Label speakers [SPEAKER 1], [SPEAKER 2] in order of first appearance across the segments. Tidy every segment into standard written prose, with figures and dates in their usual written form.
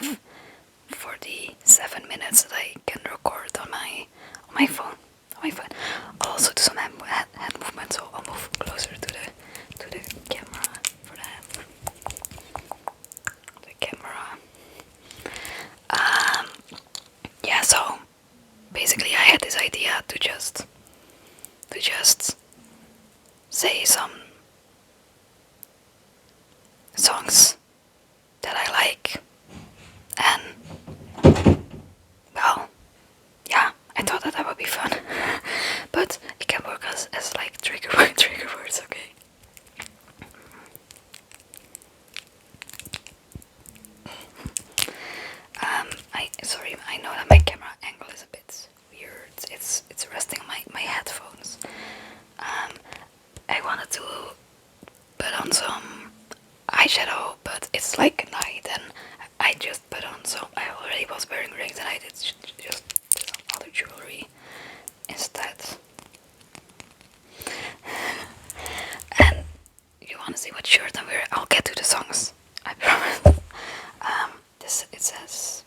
[SPEAKER 1] have 47 minutes that I can record on my phone. I'll also do some hand movements, so I'll move closer to the camera for that. The camera. Yeah, so basically I had this idea to just say some songs that I like, and well, yeah, I thought that would be fun. But it can work as like trigger words, okay? I know that my camera angle is a bit weird. It's resting on my headphones. I wanted to put on some eyeshadow, but it's like night, and I just put on some. I already was wearing rings, and I did just put some other jewelry instead. And you want to see what shirt I'm wearing? I'll get to the songs, I promise. It says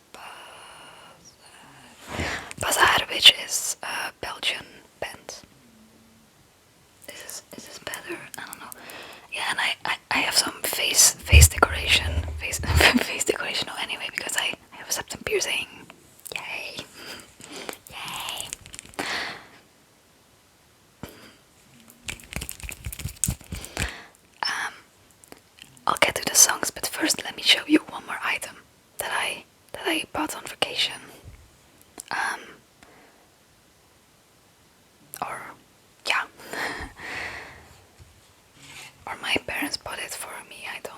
[SPEAKER 1] Bazaar, which is a Belgian band. Is this better? I don't know. Yeah, and I have some face decoration. Face decoration anyway, because I have a septum piercing. Yay. Yay. I'll get to the songs, but first let me show you one more item that I bought on vacation. Or yeah. Or my parents bought it for me. I don't.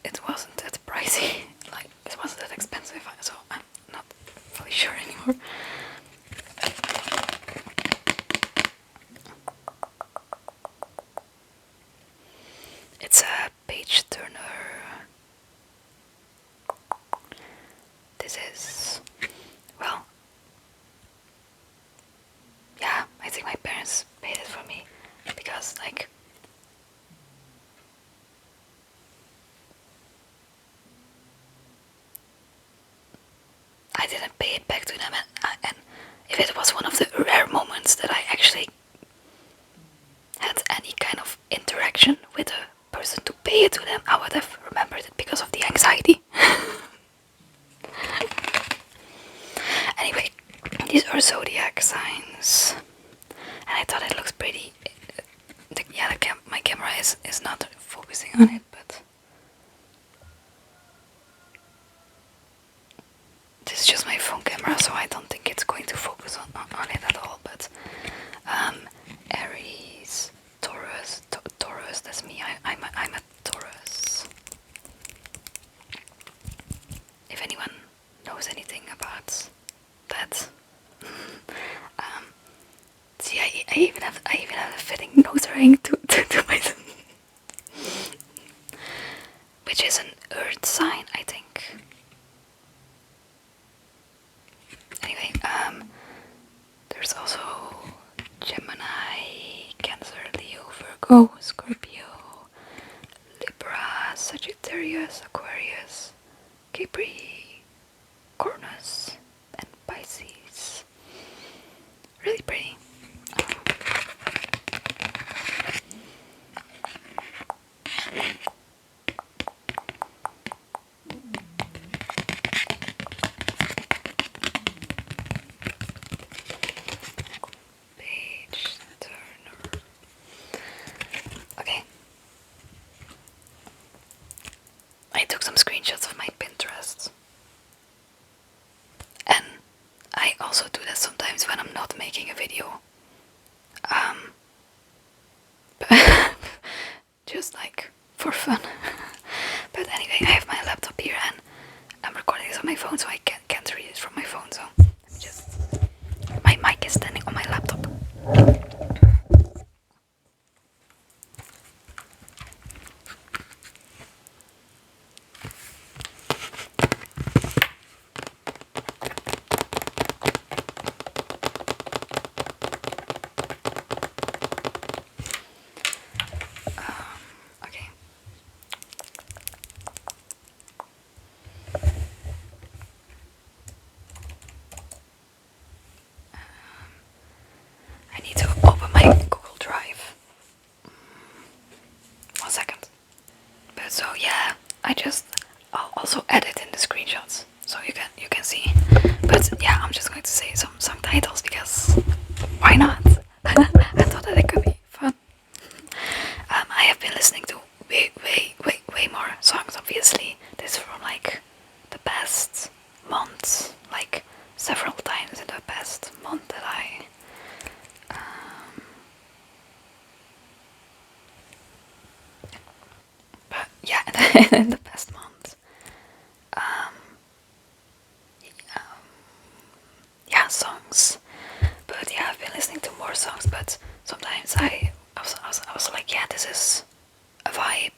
[SPEAKER 1] It wasn't that pricey. Like, it wasn't that expensive, so I'm not fully sure anymore. It's a page turner. This is, well, yeah, I think my parents paid it for me because, like, I didn't pay it back to them, and if it was one of the rare moments that I actually had any kind of interaction with a person to pay it to them, I would have remembered it because of the anxiety. Anyway, these are zodiac signs, and I thought it looks pretty. My camera is not focusing on it, but this is just my phone camera, so I don't think it's going to focus on it at all. But Aries, Taurus, Taurus. That's me. I'm a Taurus. If anyone knows anything about that, see, I even have a fitting nose ring to my which is an earth sign, I think. Anyway, there's also Gemini, Cancer, Leo, Virgo, Scorpio, Libra, Sagittarius, Aquarius, Capricornus, and Pisces. Really pretty. Page turner. Okay. I took some screenshots of my Pinterest. And I also do that sometimes when I'm not making a video. Just like for fun. But anyway, I have my laptop here and I'm recording this on my phone, so I can't read it from my phone. So my mic is standing on my laptop. Okay. But so yeah, I'll also edit in the screenshots so you can see. But yeah, I'm just going to say some song titles because why not? I thought that it could be fun. I have been listening to way more songs. Obviously, this is from like the past month, like several times in the past month that I. But yeah, in the past month. Um, yeah, songs. But yeah, I've been listening to more songs. But sometimes I was like, yeah, this is a vibe.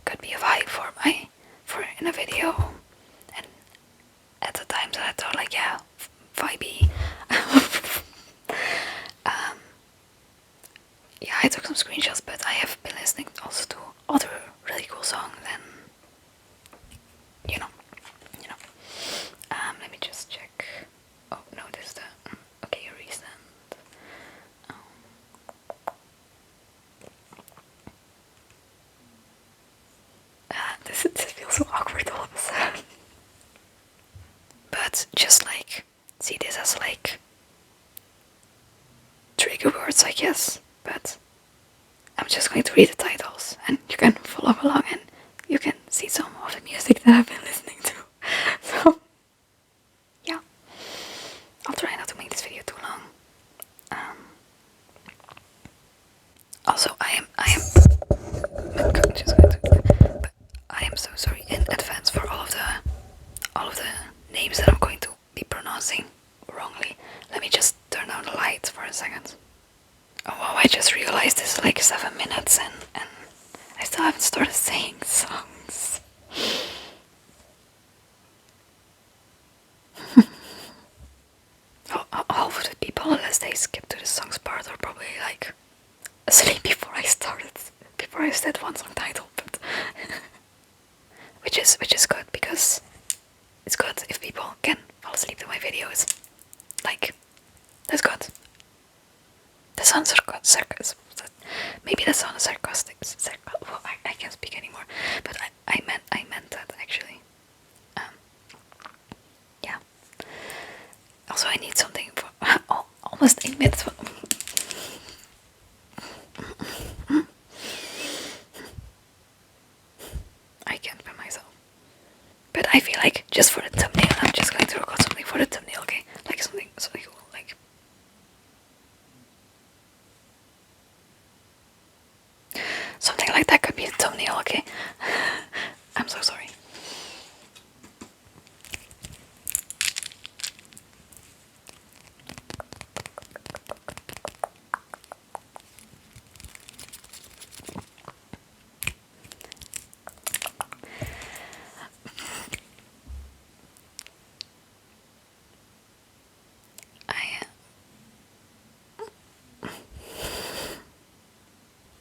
[SPEAKER 1] Could be a vibe for in a video. And at the times I thought like, yeah, vibey. um, yeah, I took some screenshots, but I have been listening also to other really cool songs, and you know, you know. Let me just check. Oh no, this is the okay recent. Um, this feels so awkward all of a sudden. But just like see this as like trigger words, I guess. But I'm just going to read the titles, and you can follow along, and you can see some of the music that I've been listening to. So yeah, I'll try not to make this video too long. Also, just going to, but I am so sorry in advance for all of the names that I'm going to be pronouncing wrongly. Let me just turn down the lights for a second. Oh wow, I just realized it's like 7 minutes and I still haven't started saying songs. Half of the people, unless they skip to the songs part, are probably like asleep before I said one song title, but which is good because it's good if people can fall asleep to my videos. Like, that's good. That sounds sarcastic. Maybe that sounds sarcastic. Well, I can't speak anymore. But I meant that actually. Yeah. Also, I need something for almost 8 minutes. I can't by myself. But I feel like just for the thumbnail, I'm just going to record something for the thumbnail. Okay, like something cool, like. Something like that could be a thumbnail, okay? I'm so sorry.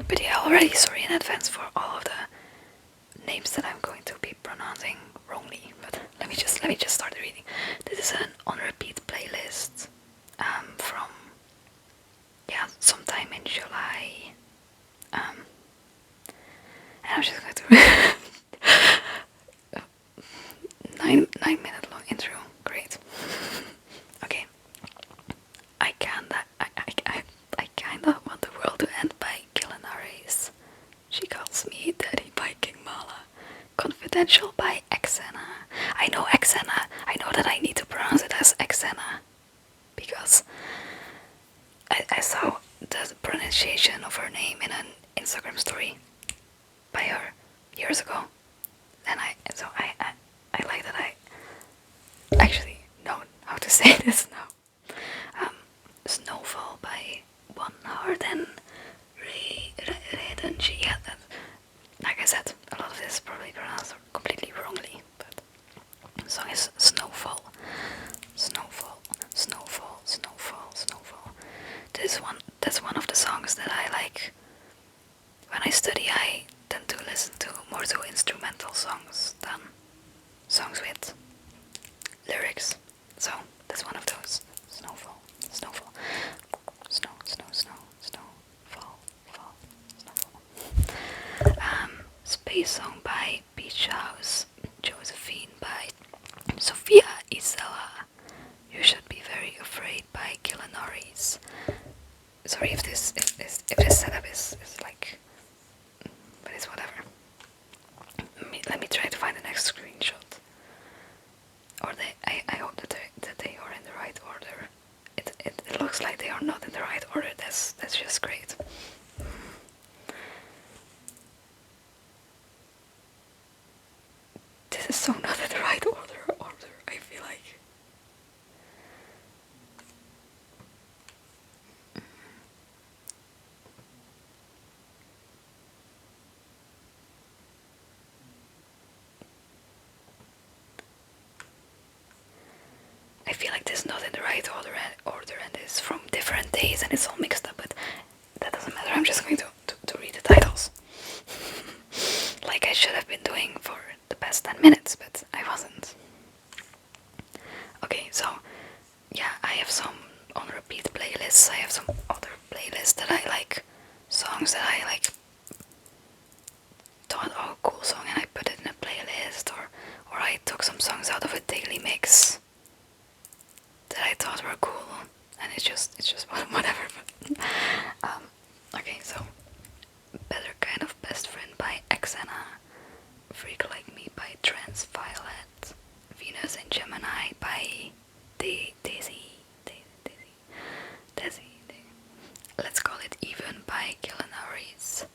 [SPEAKER 1] But yeah, already sorry in advance for all of the names that I'm going to be pronouncing wrongly. But let me just start reading. This is an on repeat playlist from sometime in July. And I'm just going to 9 minute long intro. Great. Okay. I kinda want the world to end by killing our race. She calls me Daddy by King Mala. Confidential by Xena. I know Xena. I know that I need to pronounce it as Xena. Because I saw the pronunciation of her name in an Instagram story by her years ago. And I like that I actually know how to say this now. Snowfall by One Heart and Redenji. Yeah, like I said, a lot of this is probably pronounced completely wrongly, but the song is Snowfall. Snowfall, snowfall, snowfall, snowfall. That's one of the songs that I like. When I study, I tend to listen to more to instrumental songs than songs with lyrics. So that's one of those. Snowfall, snowfall, snow, snow, snow, snow, fall, fall, snowfall. Space Song by this is so not in the right order, I feel like. I feel like this is not in the right order and it's from different days and it's all mixed up, but that doesn't matter. I'm just going to read the titles. Like I should have been doing for the past 10 minutes, but I wasn't. Okay, so yeah, I have some on repeat playlists. I have some other playlists that I like, songs that I like thought, oh, cool song, and I put it in a playlist, or I took some songs out of a daily mix that I thought were cool, and it's just whatever. Okay, so Better Kind of Best Friend by Xana, Freak Like Me by Transviolet, Venus and Gemini by Daisy, Let's Call It Even by Gillen Harris,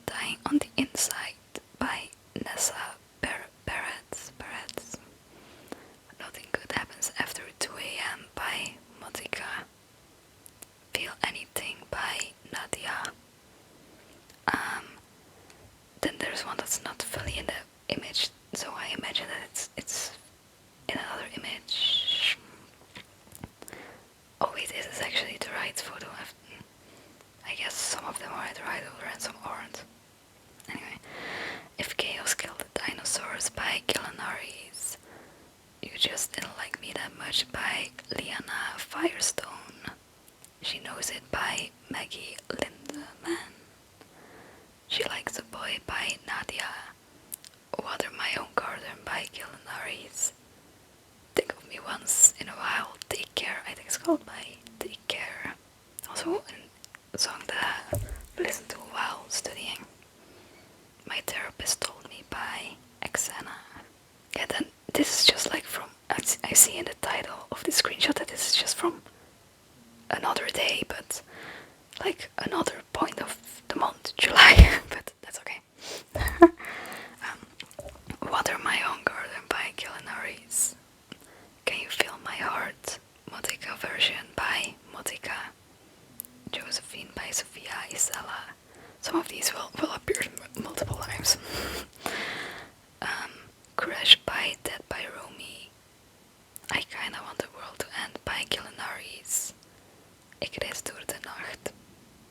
[SPEAKER 1] Dying on the Inside by Nessa Barrett, Nothing Good Happens After 2 a.m. by Motika, Feel Anything by Nadia. Then there's one that's not fully in the image, so I imagine that it's in another image. Oh wait, this is actually the right photo. I guess some of them are the right order and some aren't. Anyway, If Chaos Killed the Dinosaurs by Gillen Harris, You Just Didn't Like Me That Much by Liana Firestone, She Knows It by Maggie Lindemann, She Likes a Boy by Nadia, Water My Own Garden by Gillen Harris, Think of Me Once in a While, Take Care, I think it's called, by Take Care. Also a song that I listened to while studying. My Therapist Told Me by Xana. Yeah, then this is just like from, I see in the title of the screenshot that this is just from another day, but like another point of the month, July, but that's okay. Water My Own Garden by Gillen Harris. Can You Feel My Heart? Motika version by Motika. Josephine by Sophia Isella. Some of these will appear multiple times. Crash by Dead by Romy. I Kinda Want the World to End by Gillen Harris. Ik reis door de nacht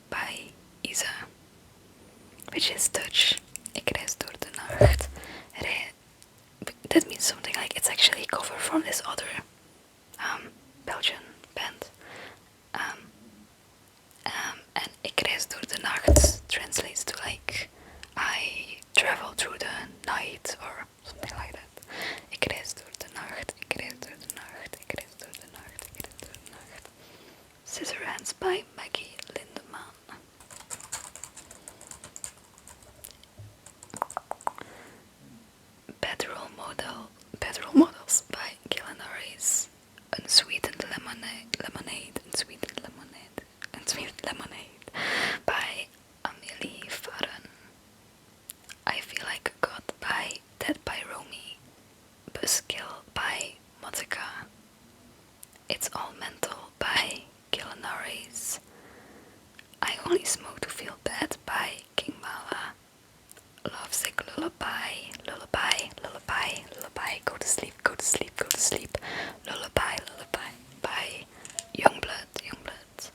[SPEAKER 1] by Isa, which is Dutch. Ik reis door de nacht. That means something like it's actually a cover from this other Belgian band. And Ik reis door de nacht translates to like I travel through the night or something like that. Ik reis door de nacht, ik reis door de nacht, ik reis door de nacht, ik reis door de nacht. Scissor Hands by Maggie Lindemann. Bad Role Models by Gillen Harris. Unsweetened Lemonade by Amelie Farren. I Feel Like a God by Dead by Romy. Buzzkill by Motika. It's All Mental by Gillen Harris. I Only Smoke to Feel Bad by King Mala. Lovesick Lullaby, go to sleep, lullaby by Youngblood.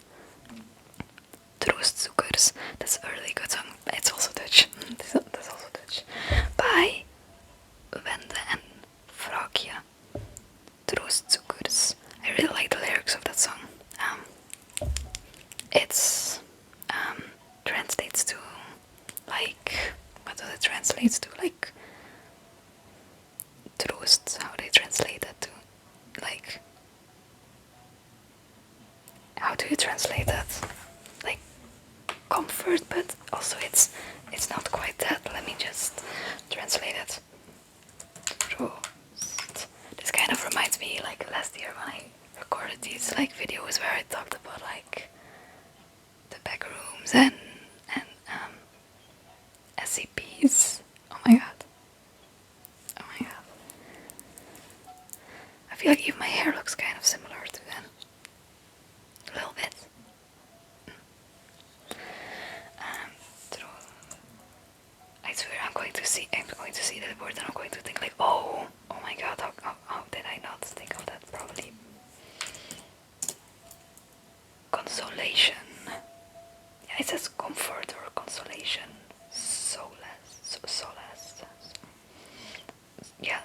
[SPEAKER 1] Troostzoekers, that's a really good song, it's also Dutch, that's also Dutch, by Wende en Vrakje. Troostzoekers, I really like the lyrics of that song. It's translates to like, what does it translate to? Like troost, how they translate that to, like, how do you translate that? Like comfort, but also it's not quite that. Let me just translate it. Troost. This kind of reminds me like last year when I recorded these like videos where I talked about like the back rooms and SCPs. Oh my god. like even my hair looks kind of similar to them. A little bit. So I swear I'm going to see that word and I'm going to think like, oh my god, how did I not think of that probably? Consolation. Yeah, it says comfort or consolation. Solace. Yeah.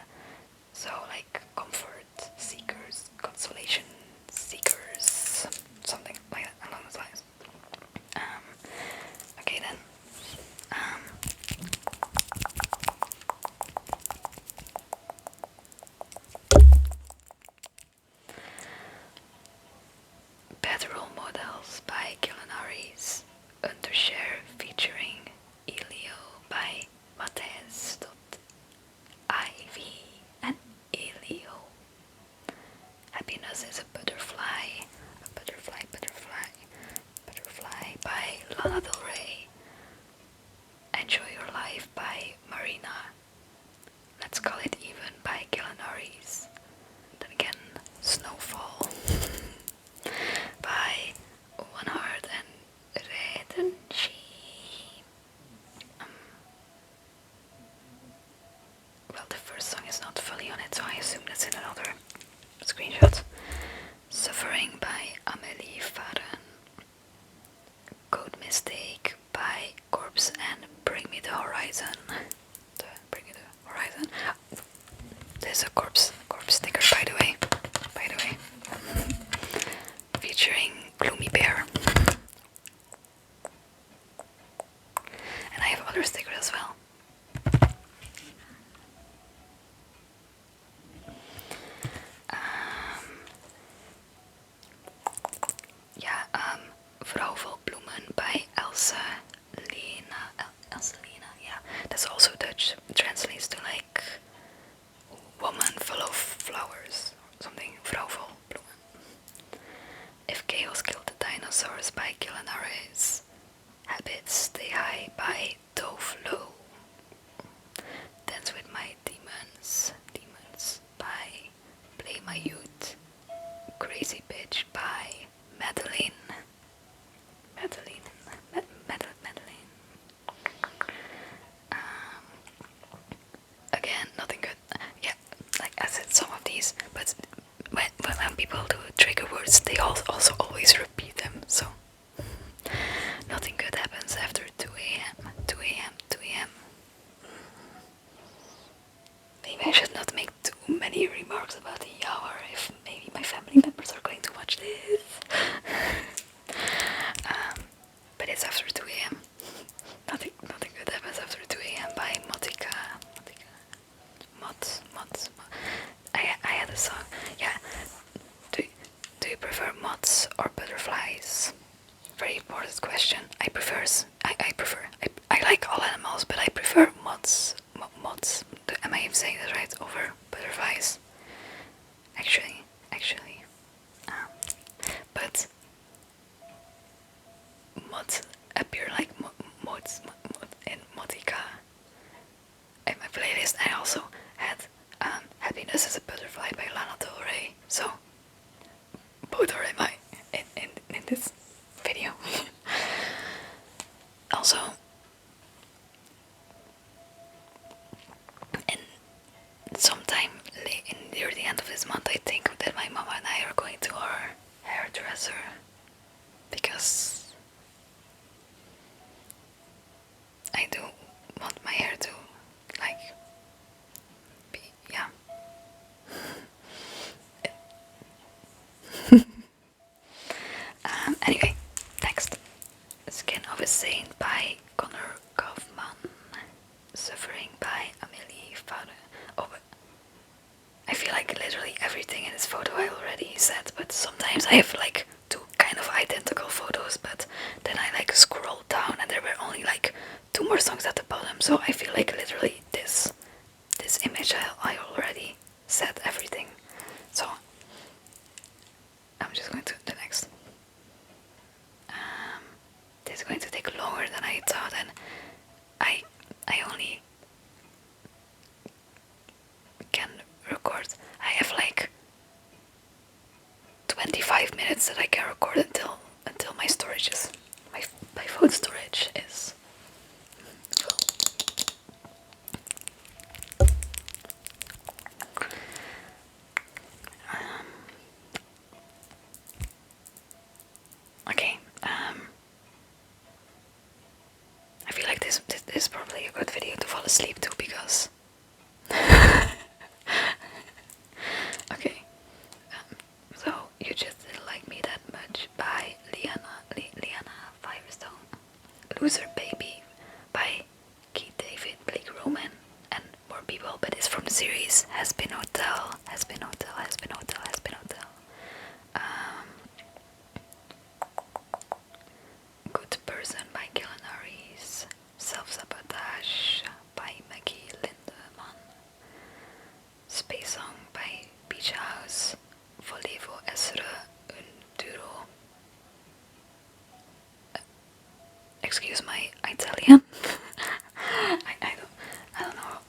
[SPEAKER 1] So like comfort seekers, consolation seekers, something like that along those lines. Okay then. Um, Bad Role Models by Gilanaris. Undershare featuring Elio by Matez. Ivy and Elio. Happiness is a butterfly. Butterfly by Lana Del Rey. Enjoy Your Life by Marina. Let's Call It Even by Gilanaris. Then again, Snowfall by One Heart and Redenchi. Well, the first song is not fully on it, so I assume that's in another screenshot. Suffering by Amélie Farren. Code Mistake by Corpse and Bring Me the Horizon. Bring Me the Horizon. There's a corpse sticker, by the way. Featuring Gloomy Bear. And I have other stickers as well. Vrouw vol Bloemen by Elsa Lena. Yeah. That's also Dutch. It translates to like woman full of flowers. Something. Vrouw vol Bloemen. If Chaos Killed the Dinosaurs by Gilanaris. Habits Stay High by Dove Low. Dance with My Demons by Play My Youth. Crazy Bitch by Madeline. Again, nothing good. Yeah, like I said, some of these, but when people do trigger words, they also always repeat them, so nothing good happens after 2 a.m. Maybe I should not make too many remarks about the hour if maybe my family members are going to watch this. But it's after 2 a.m. Nothing good happens after 2 a.m. by Motika. Mods. I had a song. Yeah. Do you prefer moths or butterflies? Very important question. I like all animals, but I prefer moths. Am I even saying that right? Over butterflies. Actually. But moths appear like mods in Motika. In my playlist, I also had Happiness is a Butterfly by Lana Del Rey. So both are in this video. Also, sometime near the end of this month, I think that my mama and I are going to our hairdresser because I do want my hair to like be, yeah. Anyway, next. Skin of a Saint by Connor Kaufman. Suffering by Amélie Farren. Oh, but I feel like literally everything in this photo I already said, but sometimes I have like two kind of identical photos, but then I like scroll down and there were only like two more songs at the bottom, so I feel like literally this image I already said everything. So I'm just going to the next. This is going to take longer than I thought, and I only can record. I have like minutes that I can record until my storage is my phone storage is full. Okay. I feel like this is probably a good video to fall asleep to because. Okay. So you just didn't like me that much by Liana Firestone. Loser Baby by Keith David, Blake Roman, and more people, but it's from the series Has Been Hotel, Has Been Hotel, Has Been Hotel, Has Been Hotel. Good Person by Gillen Harris, Self-Sabotage by Maggie Lindemann, Space Song by Beach House, Volevo essere un duro. Excuse my Italian. I don't know.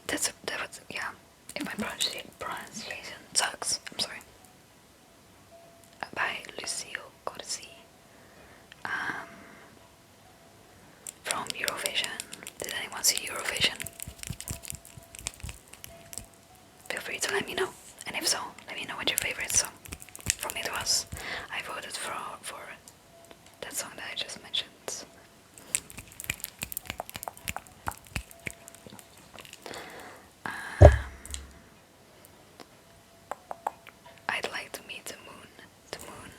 [SPEAKER 1] That was, yeah. If my pronunciation sucks, I'm sorry. By Lucio Corsi. From Eurovision. Did anyone see Eurovision? Feel free to let me know. And if so, let me know what your favorite song from it was. I voted for that song that I just mentioned. I'd like to meet the moon, the moon,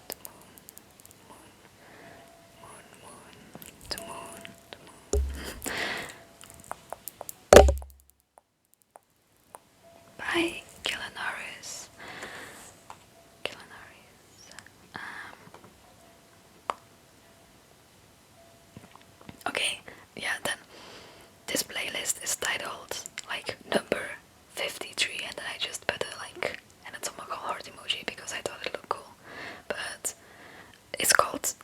[SPEAKER 1] the moon, moon, moon, moon, the moon, the moon. By Gillen Harris. Gillen Harris. Okay, yeah, then this playlist is titled like number 53, and then I just put a like and a tomato heart emoji because I thought it looked cool. But it's called,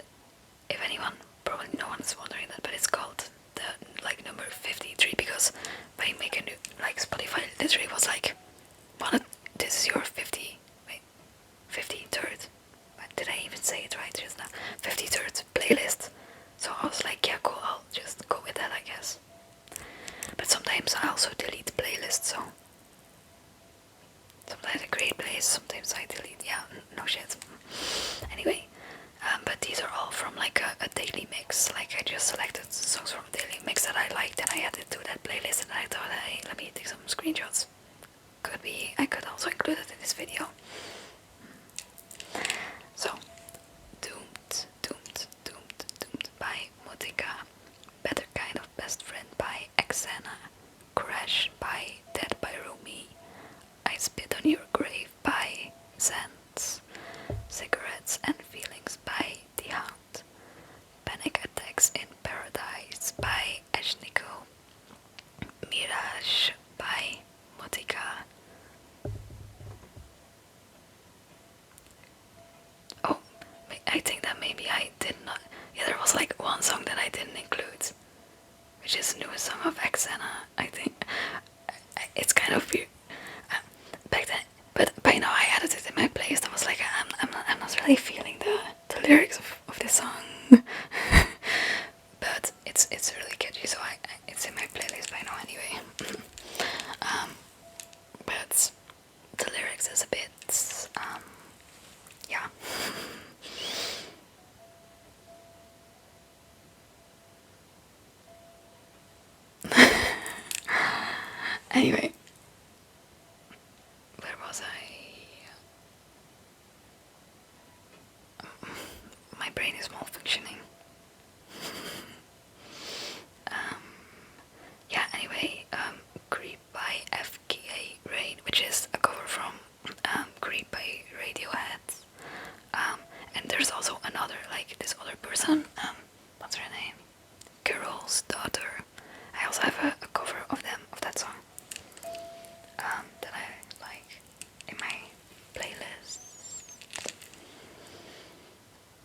[SPEAKER 1] if anyone, probably no one's wondering that, but it's called the like number 53 because by making new like Spotify literally was like, this is your 53rd. Did I even say it right just now? 53rd playlist. So I was like, yeah, cool, I'll just go with that, I guess. But sometimes I also delete playlists, so sometimes I create playlists, sometimes I delete. Yeah, no shit. Anyway, but these are all from like a daily mix. Like I just selected songs from a daily mix that I liked and I added to that playlist, and I thought, hey, let me take some screenshots. I could also include it in this video. So, Doomed by Motika, Better Kind of Best Friend by Xana, Crash by Dead by Rumi, I Spit on Your Grave by Zans, Cigarettes and Feelings by The Hound, Panic Attacks in Paradise by Ashniko, Mirage by Motika. Oh, I think that maybe I did not. Yeah, there was like one song that I didn't include, which is the newest song of Xana. I think it's kind of weird back then, but by now I added it in my playlist. I was like, I'm not really feeling the lyrics of this song, but it's really catchy, so it's in my playlist by now anyway. But the lyrics is a bit yeah. Anyway, where was I? My brain is malfunctioning. Yeah, anyway, Creep by FKA Rain, which is a cover from Creep by Radiohead. And there's also another, like this other person, what's her name? Girl's Daughter. I also have a cover of that song, that I like in my playlist.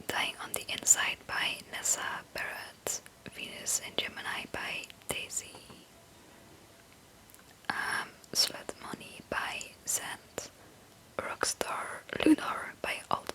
[SPEAKER 1] Dying on the Inside by Nessa Barrett, Venus and Gemini by Daisy, Slut Money by Zant, Rockstar Lunar by Alt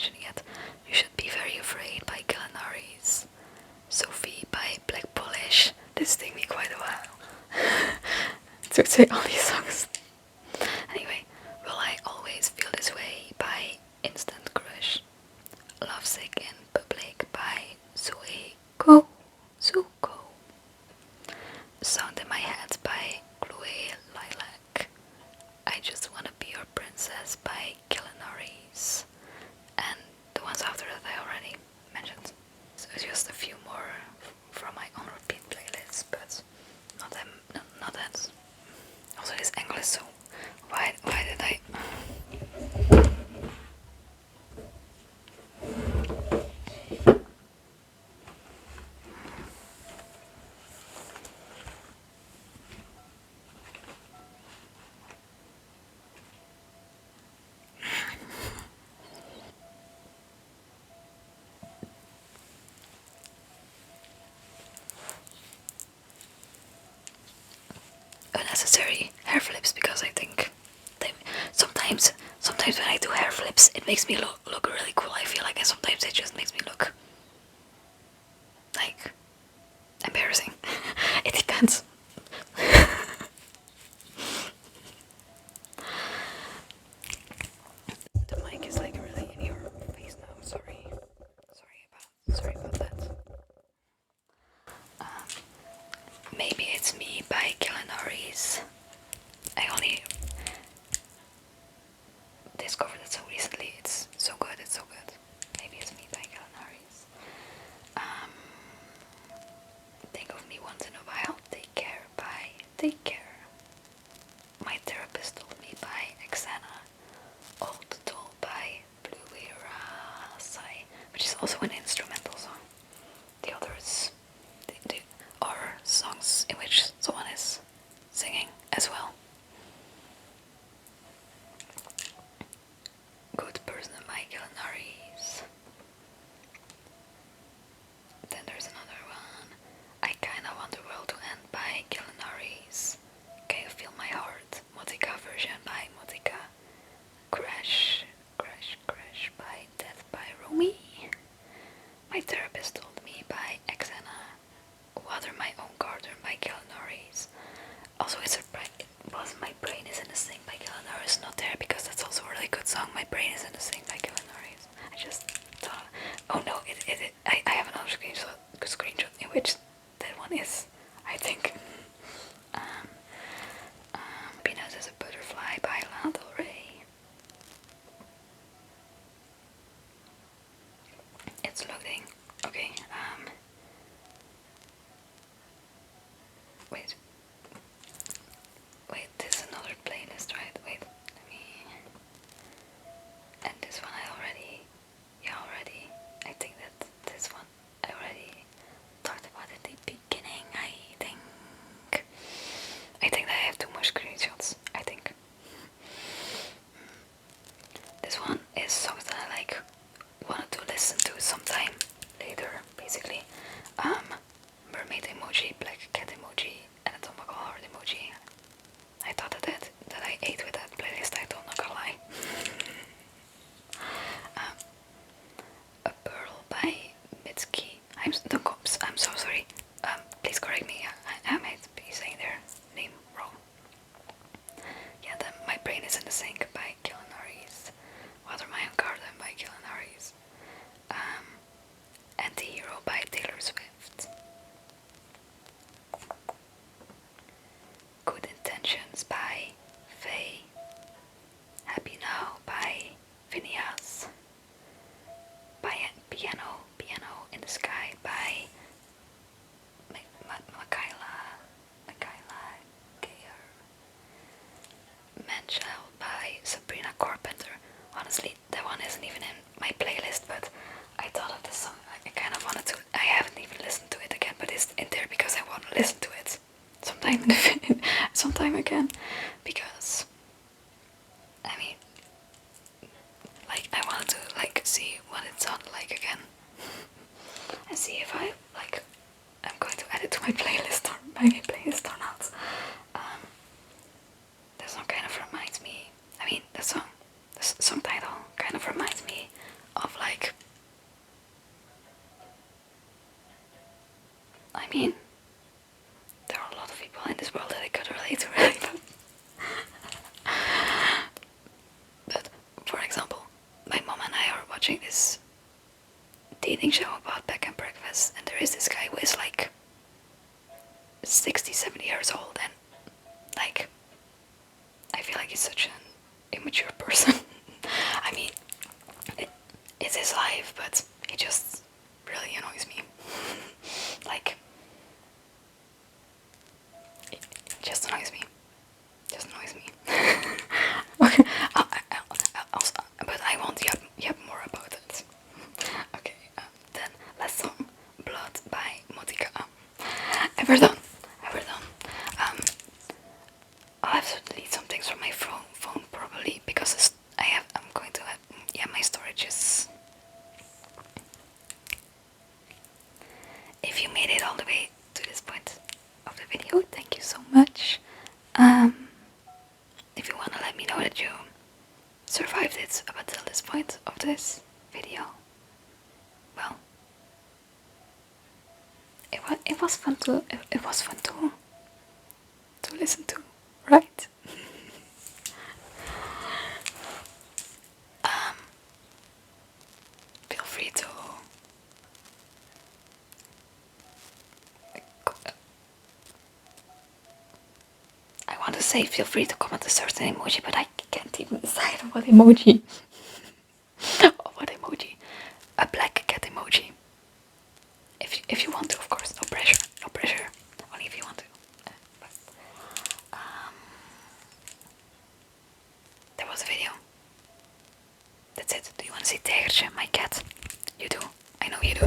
[SPEAKER 1] mentioning it. You Should Be Very Afraid by Gilanaris. Sophie by Black Polish. This took me quite a while to say all these songs. Anyway, Will I Always Feel This Way by Instant Crush. Lovesick in Public by Suiko. Sound in My Head by Chloe Lilac. I Just Wanna Be Your Princess by Gilanaris. And the ones after that I already mentioned. So it's just a few more from my on repeat playlists, but not that. Also, this English, so why did I? Unnecessary hair flips, because I think they sometimes when I do hair flips it makes me look really cool, I feel like, and sometimes it just makes me look like embarrassing. It depends. The mic is like really in your face now. Sorry about that. Maybe It's Me by Gilanaris. I only discovered it so recently. It's so good. Maybe It's Me by Gilanaris. Think of Me Once in a While. Take Care. My Therapist Told Me by Xana. Old Doll by Blue Sai, which is also an instrumental song. The others are songs in which someone is singing as well. Good Person by Gilanaris. Then there's another one. I Kinda Want the World to End by Gilanaris. Can You Feel My Heart? Motika version by Motika. Crash by Death by Romy. My Therapist Told Me by Xana. Water My Own Garden by Gilanaris. Also, it's My Brain Is in the Sink by Gilanaris not there, because that's also a really good song. My Brain Is in the Sink by Gilanaris. I just thought, oh no, I have another screenshot in which that one is, I think. Peanuts as a Butterfly by Lana Del Rey. It's loading. Okay, wait, this is another playlist, right? Wait, let me, and this one I think that this one I already talked about at the beginning, I think that I have too much screenshots, I think. This one is songs that I like, wanted to listen to sometime later, basically. Mermaid emoji, black cat emoji, and atomical heart emoji. I thought that I ate with that playlist, I don't know, gonna lie. A Pearl by Mitski. I'm so sorry. Please correct me. I might be saying their name wrong. Yeah, My Brain Is in the Sink by Gilanaris. Water My Own Garden by Gilanaris. Anti-Hero by Taylor Swift. Good Intentions by Faye. Happy Now by Phineas. Piano in the Sky by Michaela Gayer. Manchild by Sabrina Carpenter. Honestly, that one isn't even in my playlist, but I thought of this song. I kind of wanted to. I haven't even listened to it again, but it's in there because I want to listen to it sometime again, because I mean, like, I wanted to see what it sounded like again, and see if I'm going to add it to my playlist or not. That song kind of reminds me. I mean, the song title kind of reminds me of dating show about bed and breakfast, and there is this guy who is like 60, 70 years old, and like I feel like he's such an immature person. I mean, it's his life, but he just really annoys me. Like, it just annoys me. Just annoys me. Okay, but I won't yap more about it. Okay, then last song, Blood by Motika. Ever done? Ever done? I'll have to delete some things from my phone probably because I'm going to have, yeah, my storage is. If you made it all the way to this point of the video, thank you so much. If you wanna let me know that you survived it up until this point of this video, well, it was fun to listen to, right? Feel free to I want to say feel free to comment a certain emoji, but I can't even decide on what emoji. What emoji? A black cat emoji. If you want to, of course, no pressure, no pressure. Only if you want to. But, that was a video. That's it. Do you want to see Tegertje, my cat? You do. I know you do.